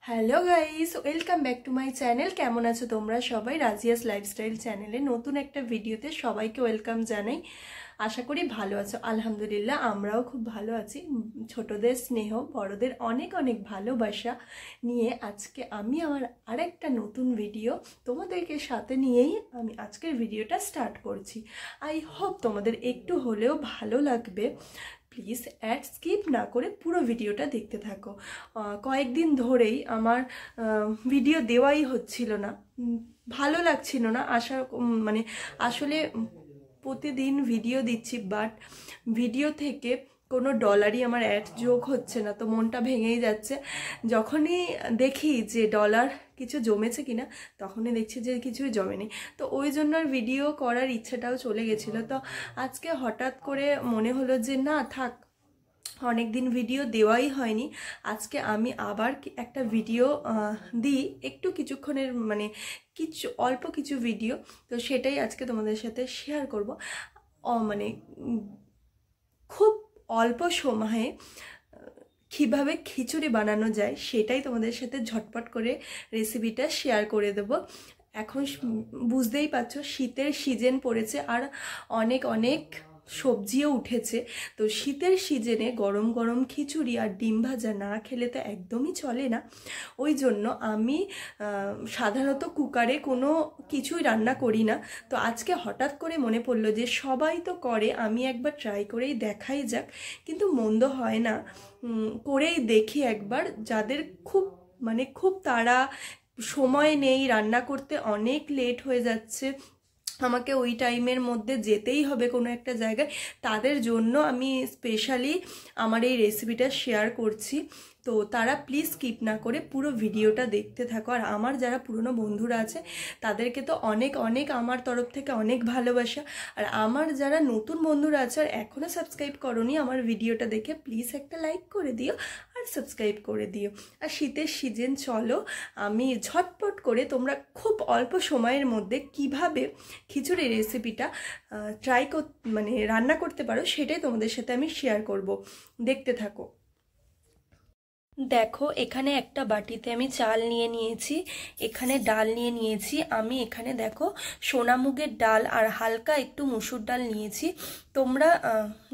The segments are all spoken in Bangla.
Hello guys, welcome back to my channel. কেমন আছো তোমরা সবাই? রাজিয়াস লাইফস্টাইল চ্যানেলে নতুন একটা ভিডিওতে সবাইকে ওয়েলকাম জানাই। আশা করি ভালো আছো। আলহামদুলিল্লাহ, আমরাও খুব ভালো আছি। ছোটদের স্নেহ, বড়দের অনেক অনেক ভালোবাসা নিয়ে আজকে আমি আমার আরেকটা নতুন ভিডিও তোমাদেরকে সাথে নিয়েই আমি আজকের ভিডিওটা স্টার্ট করছি। আই হোপ তোমাদের একটু হলেও ভালো লাগবে। প্লিজ অ্যাড স্কিপ না করে পুরো ভিডিওটা দেখতে থাকো। কয়েকদিন ধরেই আমার ভিডিও দেওয়াই হচ্ছিল না, ভালো লাগছিল না। আসলে প্রতিদিন ভিডিও দিচ্ছি, বাট ভিডিও থেকে কোনো ডলারই আমার অ্যাড যোগ হচ্ছে না, তো মনটা ভেঙেই যাচ্ছে। যখনই দেখি যে ডলার কিছু জমেছে কিনা, তখনই দেখছি যে কিছুই জমেনি। তো ওই জন্য আর ভিডিও করার ইচ্ছেটাও চলে গেছিলো। তো আজকে হঠাৎ করে মনে হলো যে না থাক, অনেক দিন ভিডিও দেওয়াই হয়নি, আজকে আমি আবার একটা ভিডিও দিই, একটু কিছুক্ষণের অল্প কিছু ভিডিও। তো সেটাই আজকে তোমাদের সাথে শেয়ার করব। খুব অল্প সময়ে কীভাবে খিচুড়ি বানানো যায় সেটাই তোমাদের সাথে ঝটপট করে রেসিপিটা শেয়ার করে দেব। এখন বুঝতেই পারছো, শীতের সিজন পড়েছে আর অনেক অনেক সবজিও উঠেছে। তো শীতের সিজনে গরম গরম খিচুড়ি আর ডিম ভাজা না খেলে তো একদমই চলে না। ওই জন্য আমি সাধারণত কুকারে কোনো কিছুই রান্না করি না। তো আজকে হঠাৎ করে মনে পড়লো যে সবাই তো করে, আমি একবার ট্রাই করেই দেখাই যাক। কিন্তু মন্দ হয় না, করেই দেখি একবার। যাদের খুব তাড়া, সময় নেই, রান্না করতে অনেক লেট হয়ে যাচ্ছে, আমাকে ওই টাইমের মধ্যে যেতেই হবে কোনো একটা জায়গায়, তাদের জন্য আমি স্পেশালি আমার এই রেসিপিটা শেয়ার করছি। তো তারা প্লিজ স্কিপ না করে পুরো ভিডিওটা দেখতে থাকো। আর আমার যারা পুরনো বন্ধুরা আছে তাদেরকে তো অনেক অনেক আমার তরফ থেকে অনেক ভালোবাসা। আর আমার যারা নতুন বন্ধুরা আছে আর এখনও সাবস্ক্রাইব করোনি, আমার ভিডিওটা দেখে প্লিজ একটা লাইক করে দিও আর সাবস্ক্রাইব করে দিও। আর শীতের সিজন চলো, আমি ঝটপট করে তোমরা খুব অল্প সময়ের মধ্যে কিভাবে খিচুড়ি রেসিপিটা রান্না করতে পারো সেটাই তোমাদের সাথে আমি শেয়ার করব। দেখতে থাকো। দেখো, এখানে একটা বাটিতে আমি চাল নিয়ে নিয়েছি, এখানে ডাল নিয়ে নিয়েছি। আমি এখানে দেখো সোনামুগের ডাল আর হালকা একটু মুসুর ডাল নিয়েছি। তোমরা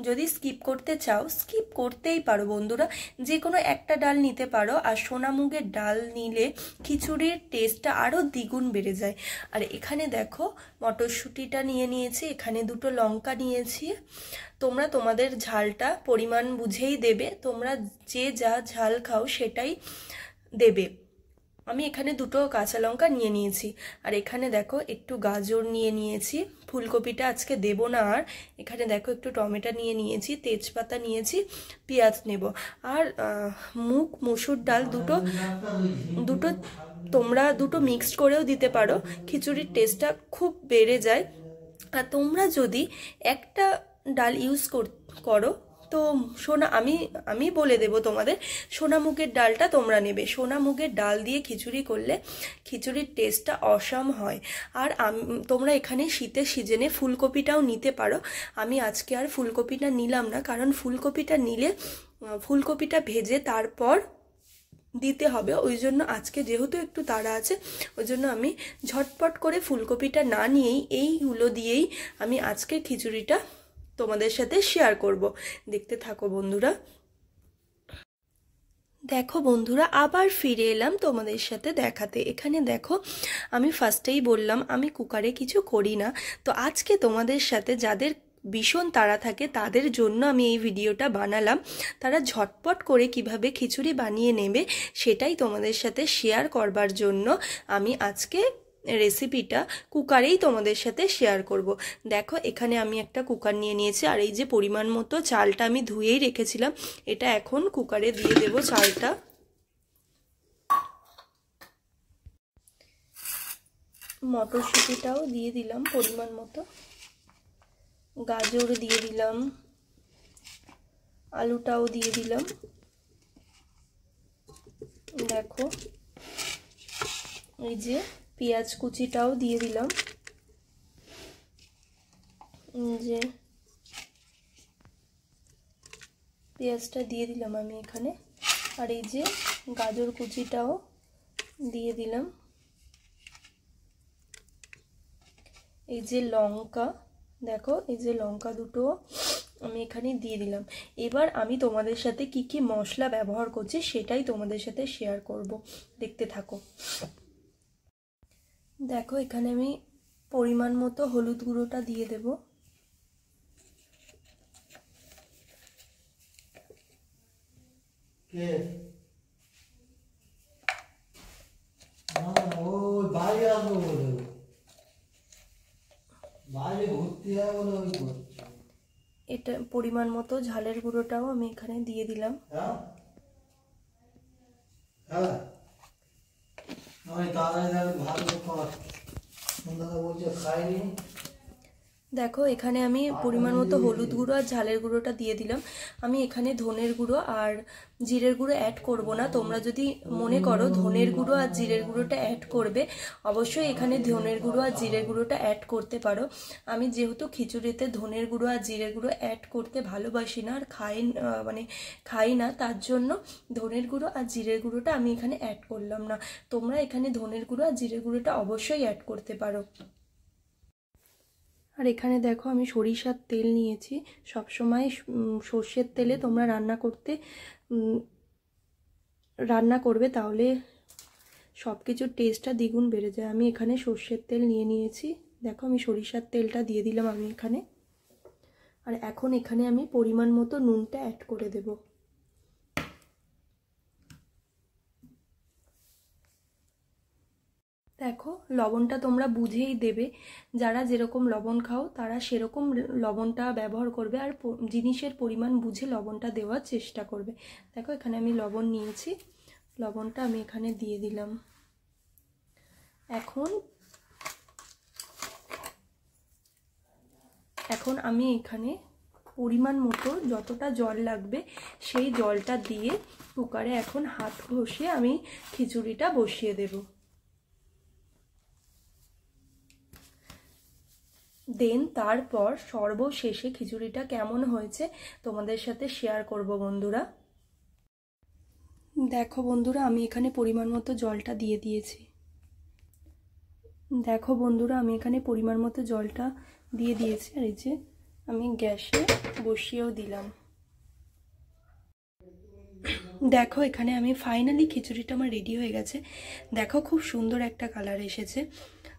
যদি স্কিপ করতে চাও স্কিপ করতেই পারো বন্ধুরা, যে কোনো একটা ডাল নিতে পারো। আর সোনামুগের ডাল নিলে খিচুড়ির টেস্টটা আরও দ্বিগুণ বেড়ে যায়। আর এখানে দেখো মটরশুঁটিটা নিয়ে নিয়েছি, এখানে দুটো লঙ্কা নিয়েছি। তোমরা তোমাদের ঝালটা পরিমাণ বুঝেই দেবে, তোমরা যে যা ঝাল খাও সেটাই দেবে। আমি এখানে দুটো কাঁচা লঙ্কা নিয়ে নিয়েছি। আর এখানে দেখো একটু গাজর নিয়ে নিয়েছি, ফুলকপিটা আজকে দেব না। আর এখানে দেখো একটু টমেটো নিয়ে নিয়েছি, তেজপাতা নিয়েছি, পেঁয়াজ নেব। আর মুসুর ডাল দুটো তোমরা দুটো মিক্সড করেও দিতে পারো, খিচুড়ির টেস্টটা খুব বেড়ে যায়। আর তোমরা যদি একটা ডাল ইউজ করো তো আমি বলে দেব তোমাদের, সোনামুগের ডালটা তোমরা নেবে। সোনামুগের ডাল দিয়ে খিচুড়ি করলে খিচুড়ির টেস্টটা অসাম হয়। আর তোমরা এখানে শীতের সিজনে ফুলকপিটাও নিতে পারো। আমি আজকে আর ফুলকপিটা নিলাম না, কারণ ফুলকপিটা নিলে ফুলকপিটা ভেজে তারপর দিতে হবে। ওই জন্য আজকে যেহেতু একটু তাড়া আছে, ওই জন্য আমি ঝটপট করে ফুলকপিটা না নিয়েই এইগুলো দিয়েই আমি আজকে খিচুড়িটা তোমাদের সাথে শেয়ার করব। দেখতে থাকো বন্ধুরা। দেখো বন্ধুরা, আবার ফিরে এলাম তোমাদের সাথে দেখাতে। এখানে দেখো, আমি ফার্স্টেই বললাম আমি কুকারে কিছু করি না। তো আজকে তোমাদের সাথে যাদের ভীষণ তাড়া থাকে তাদের জন্য আমি এই ভিডিওটা বানালাম। তারা ঝটপট করে কিভাবে খিচুড়ি বানিয়ে নেবে সেটাই তোমাদের সাথে শেয়ার করবার জন্য আমি আজকে রেসিপিটা কুকারেই তোমাদের সাথে শেয়ার করব। দেখো, এখানে আমি একটা কুকার নিয়ে নিয়েছি। আর এই যে পরিমাণ মতো চালটা আমি ধুয়েই রেখেছিলাম, এটা এখন কুকারে দিয়ে দেব চালটা। মটরশুঁটিটাও দিয়ে দিলাম পরিমাণ মতো, গাজর দিয়ে দিলাম, আলুটাও দিয়ে দিলাম। দেখো, এই যে পেঁয়াজ কুচিটাও দিয়ে দিলাম, যে পেঁয়াজটা দিয়ে দিলাম আমি এখানে। আর এই যে গাজর কুচিটাও দিয়ে দিলাম এই যে লঙ্কা, দেখো এই যে লঙ্কা দুটো আমি এখানে দিয়ে দিলাম। এবার আমি তোমাদের সাথে কি কি মশলা ব্যবহার করছি সেটাই তোমাদের সাথে শেয়ার করব, দেখতে থাকো। দেখো এখানে আমি পরিমাণ মতো হলুদ গুঁড়োটা দিয়ে দেব। এটা পরিমাণ মতো ঝালের গুঁড়োটাও আমি এখানে দিয়ে দিলাম। দেখো এখানে আমি পরিমাণ মতো হলুদ গুঁড়ো আর ঝালের গুঁড়োটা দিয়ে দিলাম। আমি এখানে ধনের গুঁড়ো আর জিরের গুঁড়ো অ্যাড করব না। তোমরা যদি মনে করো ধনের গুঁড়ো আর জিরের গুঁড়োটা অ্যাড করবে, অবশ্যই এখানে ধনের গুঁড়ো আর জিরের গুঁড়োটা অ্যাড করতে পারো। আমি যেহেতু খিচুড়িতে ধনের গুঁড়ো আর জিরের গুঁড়ো অ্যাড করতে ভালোবাসি না আর খাই না, তার জন্য ধনের গুঁড়ো আর জিরের গুঁড়োটা আমি এখানে অ্যাড করলাম না। তোমরা এখানে ধনের গুঁড়ো আর জিরের গুঁড়োটা অবশ্যই অ্যাড করতে পারো। আর এখানে দেখো আমি সরিষার তেল নিয়েছি। সবসময় সর্ষের তেলে তোমরা রান্না করবে, তাহলে সব কিছুর টেস্টটা দ্বিগুণ বেড়ে যায়। আমি এখানে সর্ষের তেল নিয়েছি। দেখো আমি সরিষার তেলটা দিয়ে দিলাম আমি এখানে। আর এখন এখানে আমি পরিমাণ মতো নুনটা অ্যাড করে দেব। দেখো লবণটা তোমরা বুঝেই দেবে, যারা যেরকম লবণ খাও তারা সেরকম লবণটা ব্যবহার করবে, আর জিনিসের পরিমাণ বুঝে লবণটা দেওয়ার চেষ্টা করবে। দেখো এখানে আমি লবণ নিয়েছি, লবণটা আমি এখানে দিয়ে দিলাম। এখন আমি এখানে পরিমাণ মতো যতটা জল লাগবে সেই জলটা দিয়ে কুকারে এখন হাত ঘষে আমি খিচুড়িটা বসিয়ে দেব। তারপর সর্বশেষে খিচুড়িটা কেমন হয়েছে তোমাদের সাথে শেয়ার করব বন্ধুরা। দেখো বন্ধুরা আমি এখানে পরিমাণ মতো জলটা দিয়ে দিয়েছি। দেখো বন্ধুরা আমি এখানে পরিমাণ মতো জলটা দিয়ে দিয়েছি, আর এই যে আমি গ্যাসে বসিয়েও দিলাম। দেখো এখানে আমি ফাইনালি খিচুড়িটা আমার রেডি হয়ে গেছে। দেখো খুব সুন্দর একটা কালার এসেছে,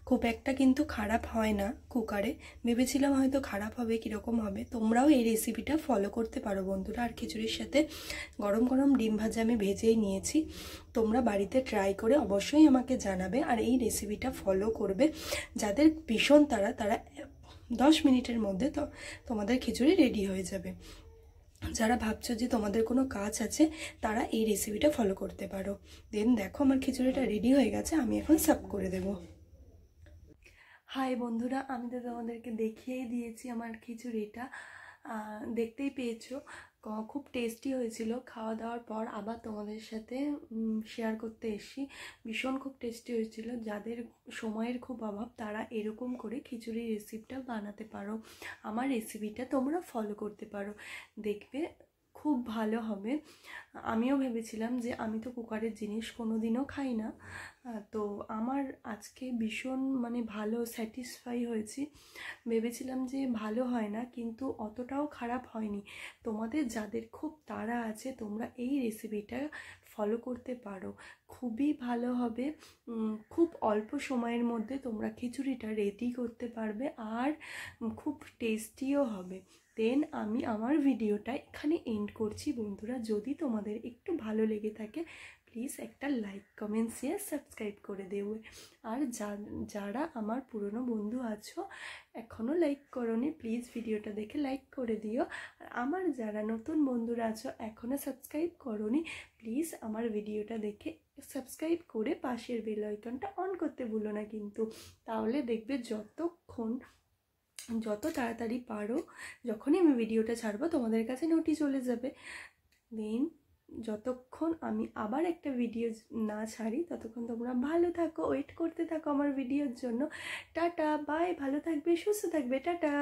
খুব একটা কিন্তু খারাপ হয় না। কুকারে ভেবেছিলাম হয়তো খারাপ হবে, কীরকম হবে। তোমরাও এই রেসিপিটা ফলো করতে পারো বন্ধুরা। আর খিচুড়ির সাথে গরম গরম ডিম ভাজা আমি ভেজেই নিয়েছি। তোমরা বাড়িতে ট্রাই করে অবশ্যই আমাকে জানাবে, আর এই রেসিপিটা ফলো করবে। যাদের ভীষণ তারা 10 মিনিটের মধ্যে তো তোমাদের খিচুড়ি রেডি হয়ে যাবে। যারা ভাবছো যে তোমাদের কোনো কাজ আছে তারা এই রেসিপিটা ফলো করতে পারো। দেখো আমার খিচুড়িটা রেডি হয়ে গেছে, আমি এখন সার্ভ করে দেব। হাই বন্ধুরা, আমি তো তোমাদেরকে দেখিয়েই দিয়েছি আমার খিচুড়িটা, দেখতেই পেয়েছো খুব টেস্টি হয়েছিল। খাওয়া দাওয়ার পর আবার তোমাদের সাথে শেয়ার করতে এসেছি। ভীষণ খুব টেস্টি হয়েছিল। যাদের সময়ের খুব অভাব তারা এরকম করে খিচুড়ির রেসিপিটা বানাতে পারো, আমার রেসিপিটা তোমরা ফলো করতে পারো, দেখবে খুব ভালো হবে। আমিও ভেবেছিলাম যে আমি তো কুকারের জিনিস কোনোদিনও খাই না, তো আমার আজকে ভীষণ ভালো স্যাটিসফাই হয়েছি। ভেবেছিলাম যে ভালো হয় না, কিন্তু অতটাও খারাপ হয়নি। তোমাদের যাদের খুব তাড়া আছে তোমরা এই রেসিপিটা ফলো করতে পারো, খুবই ভালো হবে। খুব অল্প সময়ের মধ্যে তোমরা খিচুড়িটা রেডি করতে পারবে, আর খুব টেস্টিও হবে। আমি আমার ভিডিওটা এখানে এন্ড করছি বন্ধুরা। যদি তোমাদের একটু ভালো লেগে থাকে প্লিজ একটা লাইক, কমেন্ট, শেয়ার, সাবস্ক্রাইব করে দেবে। আর যারা আমার পুরনো বন্ধু আছো এখনও লাইক করোনি, প্লিজ ভিডিওটা দেখে লাইক করে দিও। আর আমার যারা নতুন বন্ধুরা আছো এখনও সাবস্ক্রাইব করোনি, প্লিজ আমার ভিডিওটা দেখে সাবস্ক্রাইব করে পাশের বেল আইকনটা অন করতে ভুলো না কিন্তু। তাহলে দেখবে যত তাড়াতাড়ি পারো যখনই আমি ভিডিওটা ছাড়বো তোমাদের কাছে নোটিশ চলে যাবে। যতক্ষণ আমি আবার একটা ভিডিও না ছাড়ি ততক্ষণ তোমরা ভালো থাকো, ওয়েট করতে থাকো আমার ভিডিওর জন্য। টাটা বাই, ভালো থাকবে, সুস্থ থাকবে, টাটা।